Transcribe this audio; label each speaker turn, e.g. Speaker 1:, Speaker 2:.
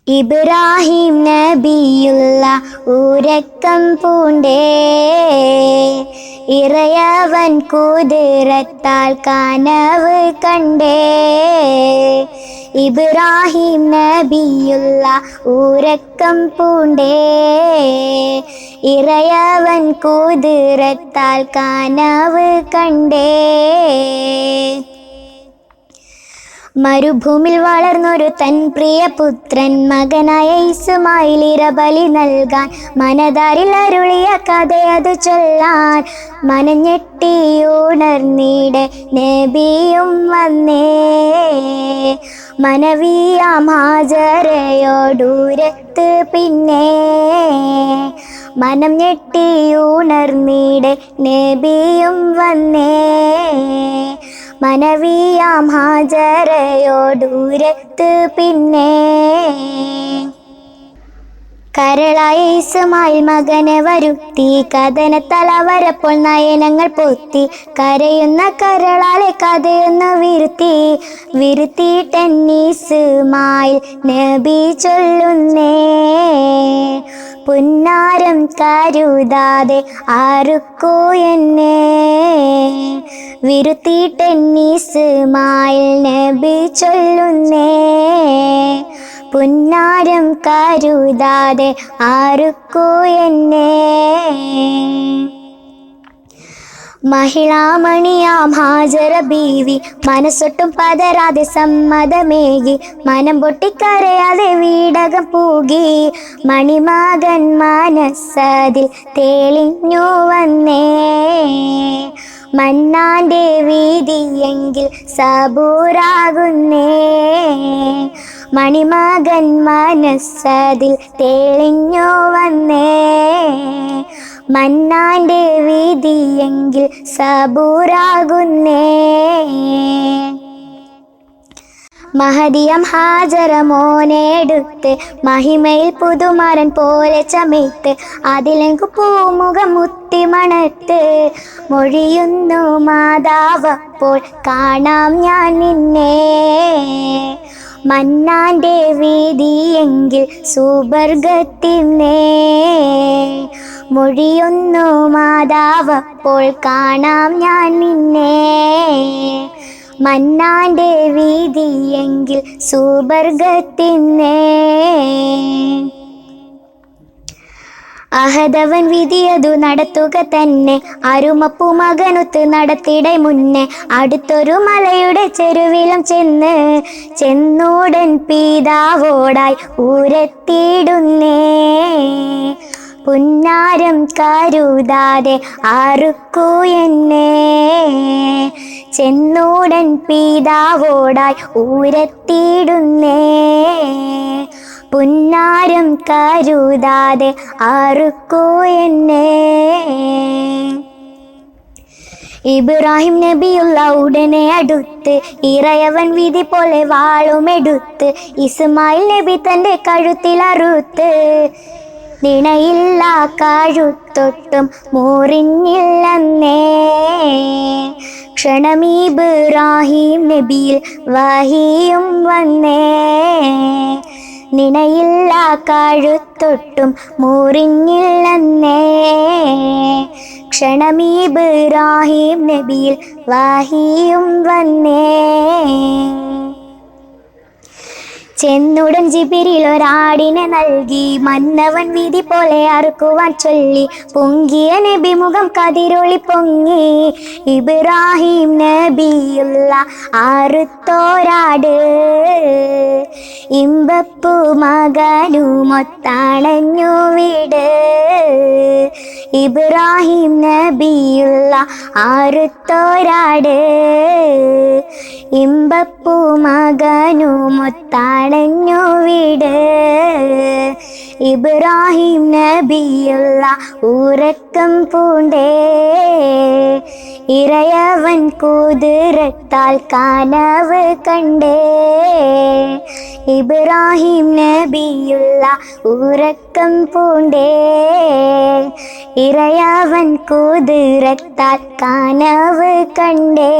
Speaker 1: ഇബ്രാഹിം നബിയുള്ള ഉറക്കം പൂണ്ടേ, ഇറയവൻ കുതിരത്താൽ കനവ് കണ്ടേ. ഇബ്രാഹിം നബിയുള്ള ഉറക്കം പൂണ്ടേ, ഇറയവൻ കുതിരത്താൽ കനവ് കണ്ടേ. മരുഭൂമിൽ വളർന്നൊരു തൻ പ്രിയ പുത്രൻ മകനായ ഇസ്മായിൽ ഇരബലി നൽകാൻ മനതാരിൽ അരുളിയ കഥയതു ചൊല്ലാൻ മനഞ്ഞെട്ടിയുണർന്നിടെ നബിയും വന്നേ. മനവിയാം ഹാജറയോടൂരത്ത് പിന്നെ മനം ഞെട്ടിയുണർന്നിടെ നബിയും വന്നേ. മനവിയാം ഹാജറയോടൂരത്ത് പിന്നെ കരളായ ഇസ്മായിൽ മകനെ വരുത്തി കഥനത്തലവരപ്പോൾ നയനങ്ങൾ പൊത്തി കരയുന്ന കരളാലെ കഥയൊന്നു വിരുത്തിയിട്ടെൻ ഇസ്മായിൽ നബി ചൊല്ലുന്നേ. പുന്നാരം കരുതാതെ ആർക്കൂ എന്നെ വിരുത്തിയിട്ടെൻ ഇസ്മായിൽ നബി ചൊല്ലുന്നേ. പുന്നാരം കരുതാതെ ആർക്കൂ എന്നെ. മഹിളാമണിയാം ഹാജറ ബീവി മനസ്സൊട്ടും പതരാതെ സമ്മതമേകി മനം പൊട്ടിക്കരയാതെ വീടകം പൂകി. മണിമകൻ മനസ്സതിൽ തെളിഞ്ഞു വന്നേ. മന്നാന്റെ വീതിയെങ്കിൽ സബൂറാകുന്നേ. മണിമകൻ മനസ്സതിൽ തെളിഞ്ഞു വന്നേ. മന്നാന്റെ വീതിയെങ്കിൽ സബൂറാകുന്നേ. മഹദിയം ഹാജറ മോനെടുത്ത് മഹിമയിൽ പുതുമരൻ പോലെ ചമയ്ത്ത് അതിലെങ്കു പൂമുഖം മുത്തി മണത്ത് മൊഴിയുന്നു മാതാവപ്പോൾ കാണാം ഞാൻ നിന്നെ. മന്നാന്റെ വീതിയെങ്കിൽ സുബർഗത്തിന്നേ മൊഴിയുന്നു മാതാവപ്പോൾ കാണാം ഞാൻ നിന്നെ. മന്നാന്റെ വീതിയെങ്കിൽ സുബർഗത്തിന്നേ. അഹദവൻ വിധിയതു നടത്തുക തന്നെ അരുമപ്പു മകനൊത്ത് നടത്തിടെ മുന്നേ. അടുത്തൊരു മലയുടെ ചെരുവിലും ചെന്നൂടൻ പിതാവോടായി ഊരെത്തിയിടുന്നേ. പുന്നാരം കരുതാതെ ആർക്കൂ എന്നെ ചെന്നൂടൻ പിതാവോടായി ഊരെത്തിയിടുന്നേ. പുന്നാരം കരുതാതെ ആർക്കൂ എന്നെ. ഇബ്രാഹിം നബിയുള്ള ഉടനെ അടുത്ത് ഇറയവൻ വിധി പോലെ വാളുമെടുത്ത് ഇസ്മായിൽ നബി തൻ്റെ കഴുത്തിലറുത്ത്. നിണയില്ല കഴുത്തൊട്ടും മുറിഞ്ഞില്ലെന്നേ. ക്ഷണമീബ്രാഹിം നബിയിൽ വഹിയും വന്നേ. നിണയില്ല കഴുത്തൊട്ടും മുറിഞ്ഞില്ലെന്നേ. ക്ഷണമീബ്രാഹിം നബിയിൽ വഹിയും വന്നേ. ചെന്നുടൻ ജിബിരിൽ ഒരാടിനെ നൽകി മന്നവൻ വിധി പോലെ അറുക്കുവാൻ ചൊല്ലി. പൊങ്കിയ നബി മുഖം കതിരൊളി പൊങ്ങി. ഇബ്രാഹിം നബിയുള്ള അറുത്തോരാട് ഇമ്പപ്പു മകനുമൊത്തണഞ്ഞു വീട്. ഇബ്രാഹിം നബിയുള്ള അറുത്തോരാട് ഇമ്പപ്പു മകനുമൊത്തണഞ്ഞു വീട്. ഇബ്രാഹിം നബിയുള്ള ഉറക്കം പൂണ്ടേ, ഇറയവൻ കുതിരത്താൽ കനവ് കണ്ടേ. ഇബ്രാഹിം നബിയുള്ള ഉറക്കം പൂണ്ടേ, ഇറയവൻ കുതിരത്താൽ കനവ് കണ്ടേ.